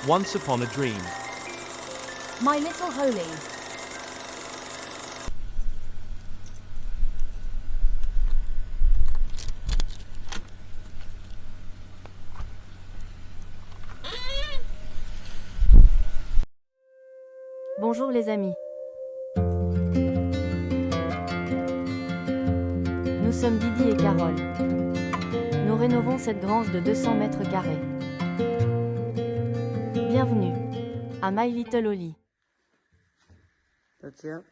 Once upon a dream. My Little Holy. Bonjour les amis. Nous sommes Didi et Carole. Nous rénovons cette grange de 200 mètres carrés. Bienvenue à My Little Holy. Tiens.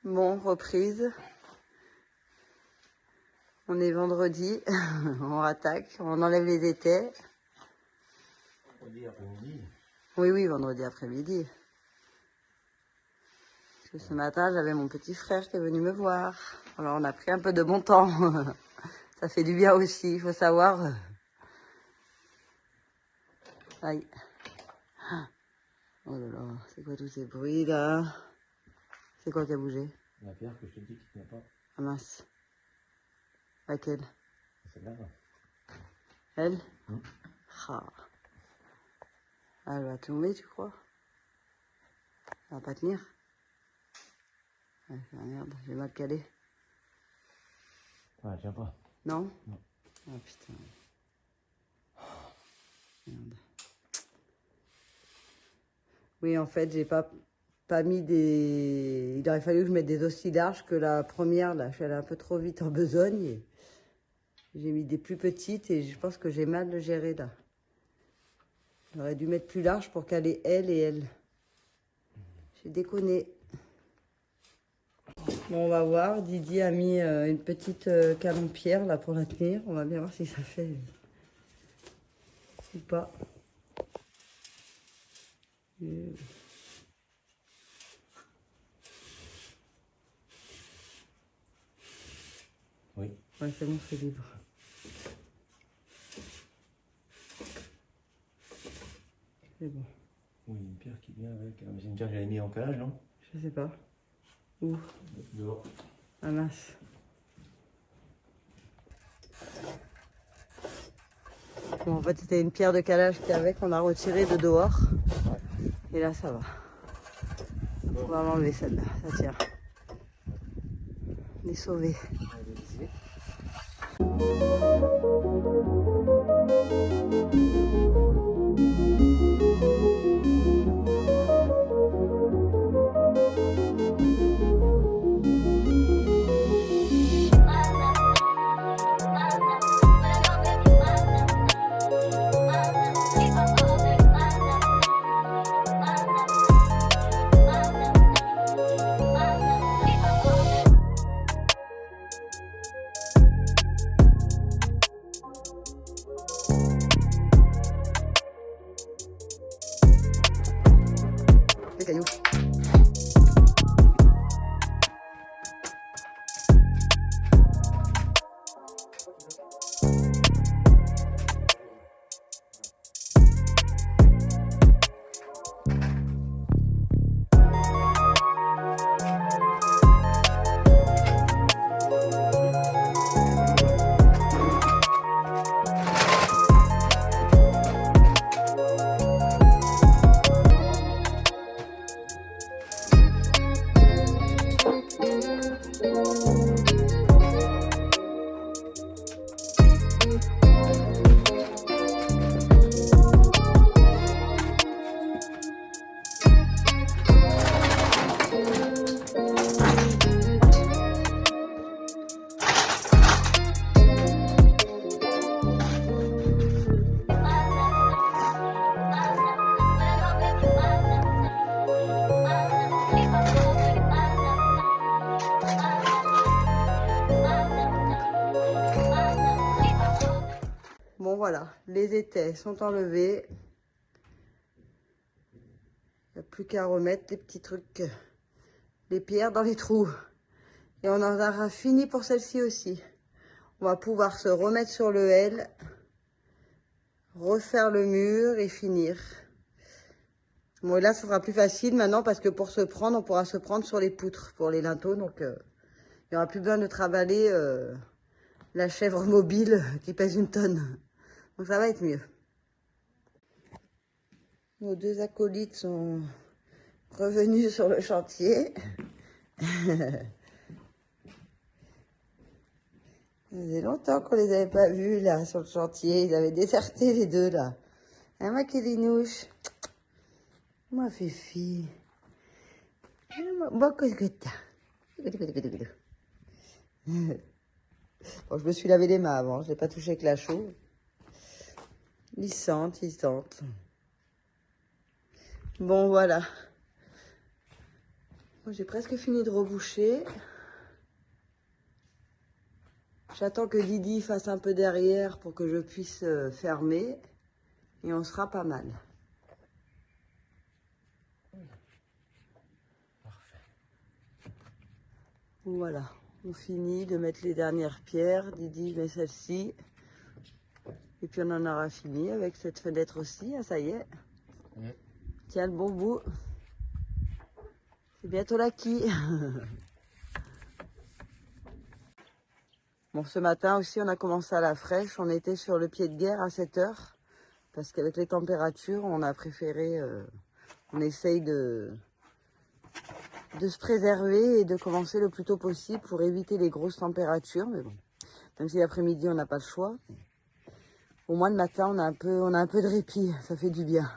Bon, reprise. On est vendredi, on attaque, on enlève les étais. Vendredi après-midi. Oui, vendredi après-midi. Parce que ce matin, j'avais mon petit frère qui est venu me voir. Alors, on a pris un peu de bon temps. Ça fait du bien aussi, il faut savoir. Aïe. Oh là là, c'est quoi tous ces bruits là? C'est quoi qui a bougé? La pierre que je te dis qui tient pas. Ah mince. Laquelle? Celle-là. Elle? Ah. Elle va tomber, tu crois? Elle va pas tenir? Ah, merde, j'ai mal calé. Ah, elle tient pas. Non? Non. Ah putain. Merde. Oui, en fait, j'ai pas mis des... Il aurait fallu que je mette des aussi larges que la première, là. Je suis allée un peu trop vite en besogne. Et j'ai mis des plus petites et je pense que j'ai mal géré, là. J'aurais dû mettre plus large pour caler elle et elle. J'ai déconné. Bon, on va voir. Didi a mis une petite cale en pierre, là, pour la tenir. On va bien voir si ça fait ou pas. Oui. Ouais, c'est bon, c'est libre. C'est bon. Oui, une pierre qui vient avec. Mais c'est une pierre que j'avais mis en calage, non? Je sais pas. Où? Dehors. Ah mince. Bon, en fait, c'était une pierre de calage qui avec, on a retiré de dehors. Et là, ça va. On va l'enlever celle-là, ça tient. On est sauvés. Les cailloux. Bon voilà, les étais sont enlevés. Il n'y a plus qu'à remettre les petits trucs, les pierres dans les trous. Et on en aura fini pour celle-ci aussi. On va pouvoir se remettre sur le L, refaire le mur et finir. Bon, et là, ce sera plus facile maintenant parce que pour se prendre, on pourra se prendre sur les poutres pour les linteaux. Donc, il n'y aura plus besoin de travailler la chèvre mobile qui pèse 1 tonne. Donc, ça va être mieux. Nos deux acolytes sont revenus sur le chantier. Ça faisait longtemps qu'on les avait pas vus là sur le chantier. Ils avaient déserté les deux là. Hein, ma Kélinouche? Ma Fifi. Bon, qu'est-ce que t'as? Bon, je me suis lavé les mains avant. Je n'ai pas touché avec la chaux. Ils sentent, ils sentent. Bon, voilà. Moi, j'ai presque fini de reboucher. J'attends que Didi fasse un peu derrière pour que je puisse fermer. Et on sera pas mal. Voilà. On finit de mettre les dernières pierres. Didi met celle-ci. Et puis on en aura fini avec cette fenêtre aussi. Ah, ça y est. Ouais. Tiens le bon bout. C'est bientôt l'acquis. Bon, ce matin aussi, on a commencé à la fraîche. On était sur le pied de guerre à 7 heures. Parce qu'avec les températures, on a préféré... on essaye de se préserver et de commencer le plus tôt possible pour éviter les grosses températures. Mais bon, même si l'après-midi, on n'a pas le choix. Au moins, le matin, on a un peu de répit. Ça fait du bien.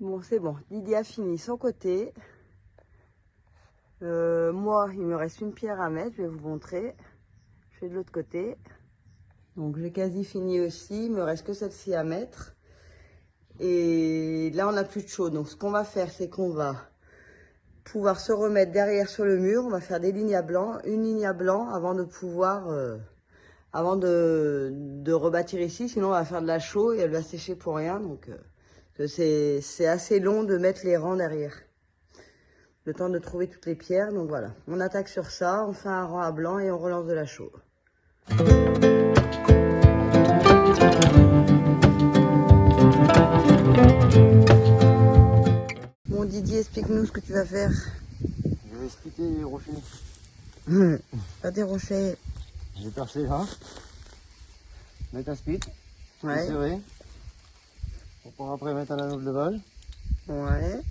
Bon, c'est bon. Didi a fini son côté. Moi, il me reste une pierre à mettre. Je vais vous montrer. Je fais de l'autre côté. Donc, j'ai quasi fini aussi. Il me reste que celle-ci à mettre. Et là, on n'a plus de chaux. Donc, ce qu'on va faire, c'est qu'on va pouvoir se remettre derrière sur le mur. On va faire des lignes à blanc. Une ligne à blanc avant de pouvoir... avant de rebâtir ici. Sinon, on va faire de la chaux et elle va sécher pour rien. Donc... c'est assez long de mettre les rangs derrière. Le temps de trouver toutes les pierres. Donc voilà, on attaque sur ça, on fait un rang à blanc et on relance de la chaux. Bon Didier, explique-nous ce que tu vas faire. Je vais expliquer les rochers. Pas des rochers. Je vais percer là. Mettre un split. Ouais. Serrer. On pourra après mettre un anneau de levage. Ouais.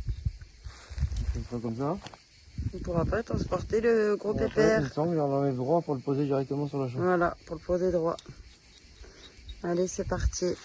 Comme ça. On pourra pas transporter le gros pépère. Il semble, on l'enlève droit pour le poser directement sur la chaux. Voilà, pour le poser droit. Allez, c'est parti.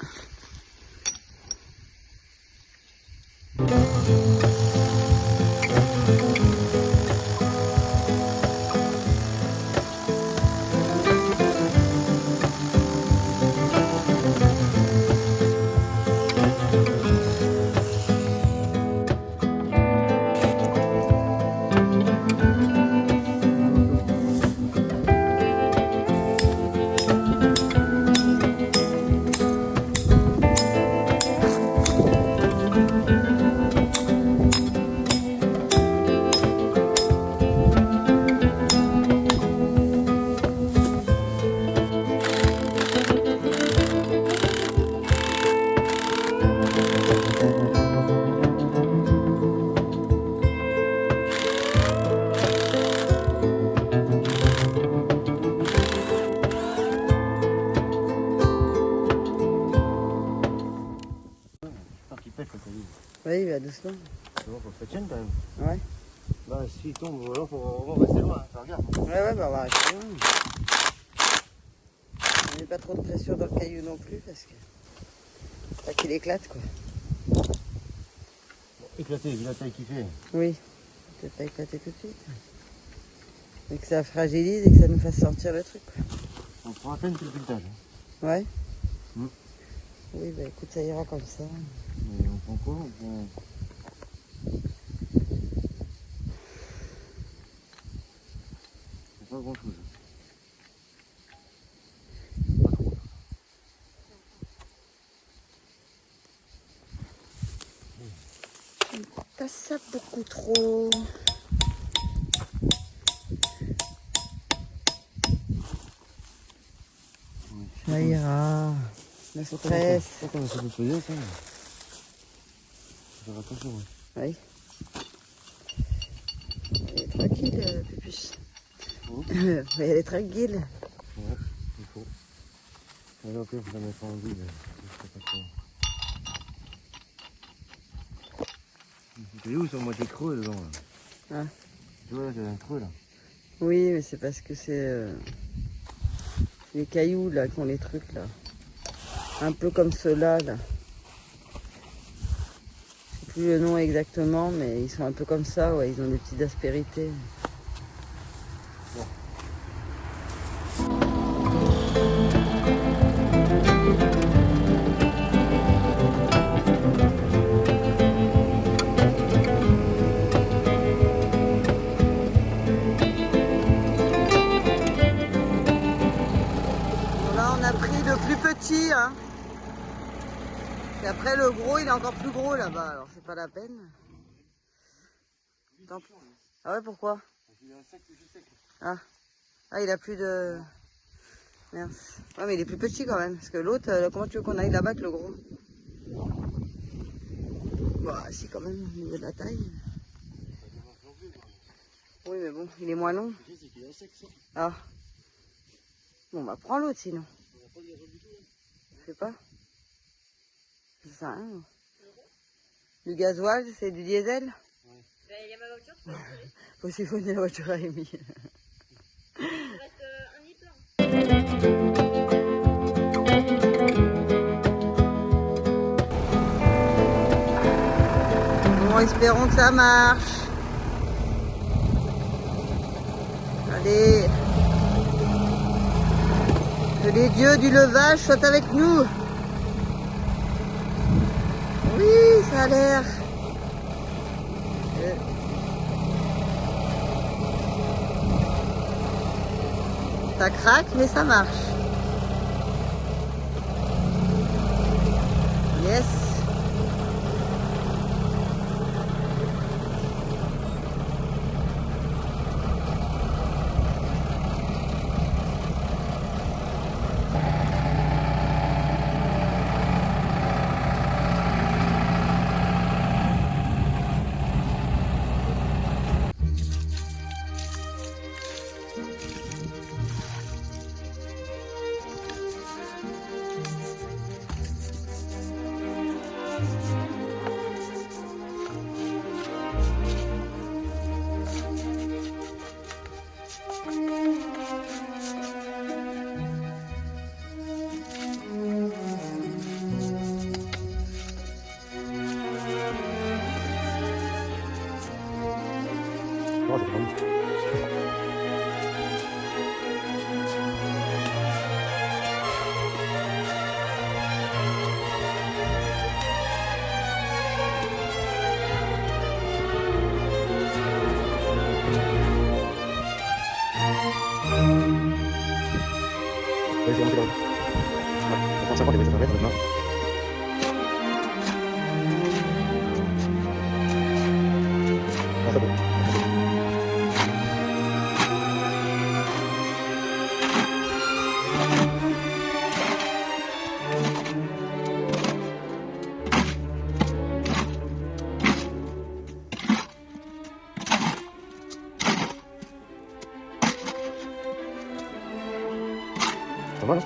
Oui, il va doucement. C'est bon, faut que ça tienne quand même. Ouais. Bah, s'il tombe, alors faut rester loin, ça regarde. Ouais, bah on va rester loin. On met pas trop de pression dans le caillou non plus parce que. Pas qu'il éclate quoi. Bon, éclater, vu la taille qu'il fait. Oui. Peut-être pas éclater tout de suite. Et que ça fragilise et que ça nous fasse sortir le truc quoi. On prend à peine tout le piletage. Ouais. Oui, bah écoute, ça ira comme ça. Mais on prend quoi? On prend... C'est pas grand chose. Pas trop. Pas ça beaucoup trop. Ça ira. La stress. Pourquoi on a fait de soyer ça? Faire attention, ouais. Oui. Elle est tranquille, Pupus. Mais elle est tranquille. Ouais, il faut. Allez, ok, faut la mettre en vide. Tu es où, ils sont moitié creux dedans là. Ah. Tu vois, c'est un creux là. Oui, mais c'est parce que c'est les cailloux là qui ont les trucs là. Un peu comme ceux-là là. Je sais plus le nom exactement, mais ils sont un peu comme ça, ouais, ils ont des petites aspérités. Là, on a pris le plus petit, hein. Et après, le gros, il est encore plus gros là-bas, alors c'est pas la peine. Tant pis. Ah ouais, pourquoi? Ah. Ah, il a plus de... Merci. Ouais, mais il est plus petit quand même, parce que l'autre, comment tu veux qu'on aille là-bas avec le gros? Bah, si, quand même, au niveau de la taille. Oui, mais bon, il est moins long. Ah. Bon, bah, prends l'autre sinon. Je sais pas. Je sais rien. Du gasoil, c'est du diesel? Ben, il y a ma voiture, tu peux le Faut siphonner la voiture à Amy. Il reste un lit plein. Bon, espérons que ça marche. Allez. Que les dieux du levage soient avec nous. Oui, ça a l'air. Ça craque, mais ça marche. Yes. Oh, c'est pas ouf. Ouais, c'est bon, ouais, 50 et 50 mètres maintenant. Ah, ça peut. Pas mal, hein?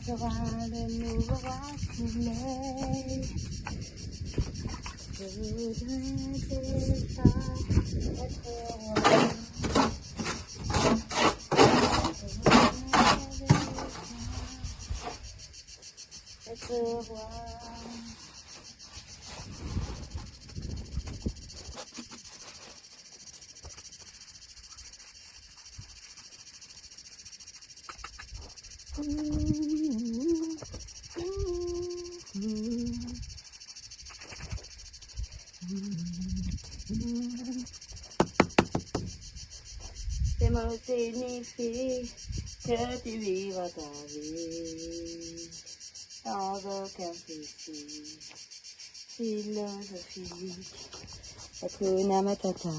sera le nouveau roi soleil. Je voudrais déjà être roi. Être roi. C'est mot signifie que tu vivras ta vie sans aucun souci. Philosophie, Hakuna Matata.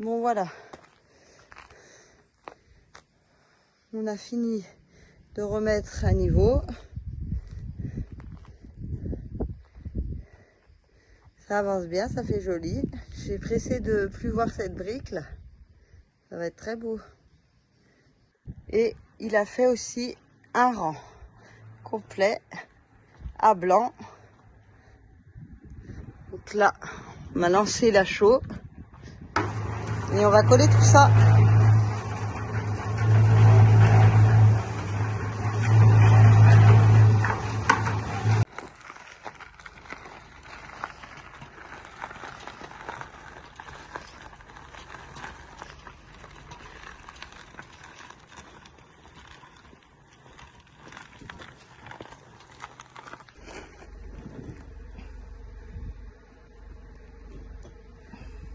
Bon voilà, on a fini de remettre à niveau. Ça avance bien, ça fait joli. J'ai pressé de plus voir cette brique là, ça va être très beau. Et il a fait aussi un rang complet à blanc. Donc là, on a lancé la chaux. Et on va coller tout ça.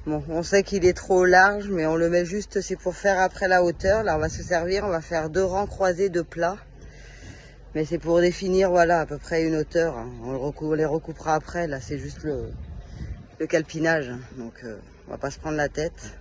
Bon, on sait qu'il est trop large, mais on le met juste, c'est pour faire après la hauteur. Là, on va se servir, on va faire 2 rangs croisés de plat. Mais c'est pour définir, voilà, à peu près une hauteur. On les recoupera après. Là, c'est juste le calpinage. Donc, on va pas se prendre la tête.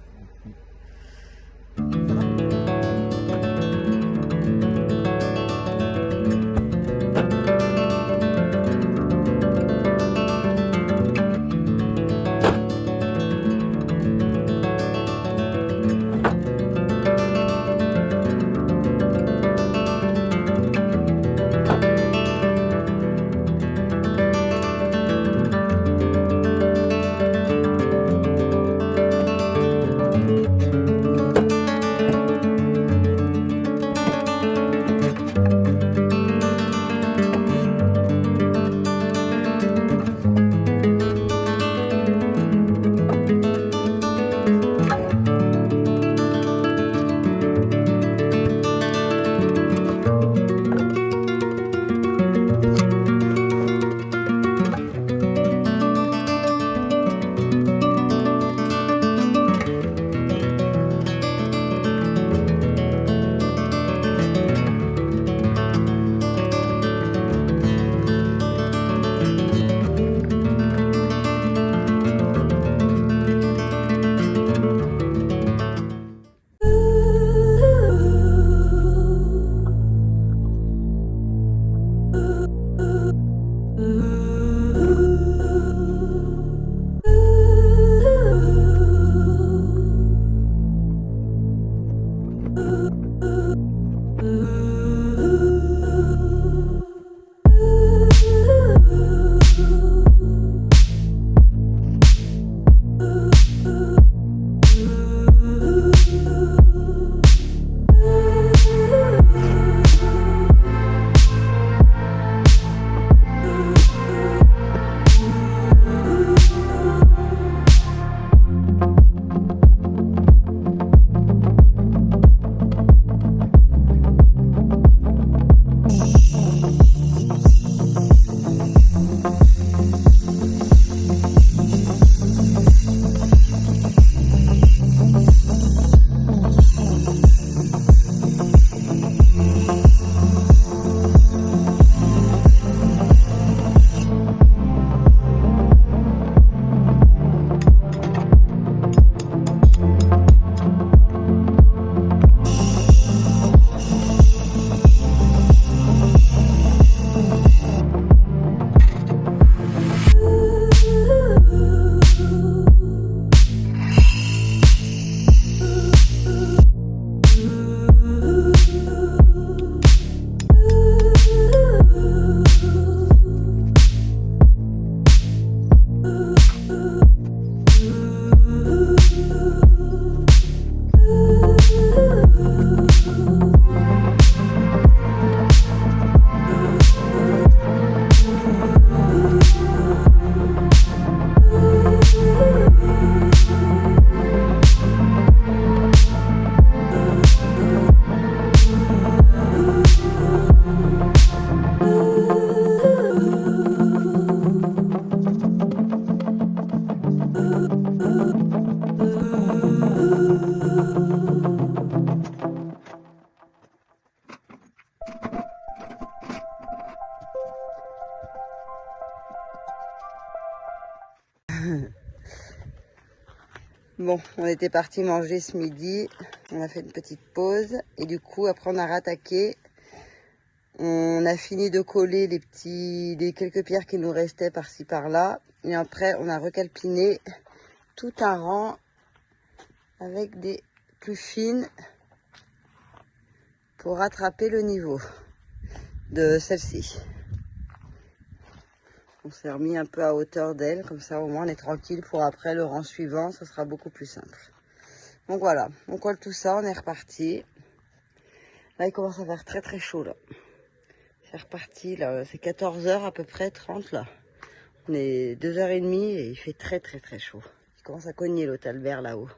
Bon, on était parti manger ce midi. On a fait une petite pause. Et du coup, après, on a rattaqué. On a fini de coller les quelques pierres qui nous restaient par-ci par-là. Et après, on a recalpiné tout un rang avec des plus fines pour rattraper le niveau de celle-ci. On s'est remis un peu à hauteur d'elle, comme ça au moins on est tranquille pour après le rang suivant, ça sera beaucoup plus simple. Donc voilà, on colle tout ça, on est reparti. Là il commence à faire très très chaud là. C'est reparti là, c'est 14h à peu près, 30 là. On est 2h30 et il fait très très très chaud. Il commence à cogner l'hôtel vert là-haut.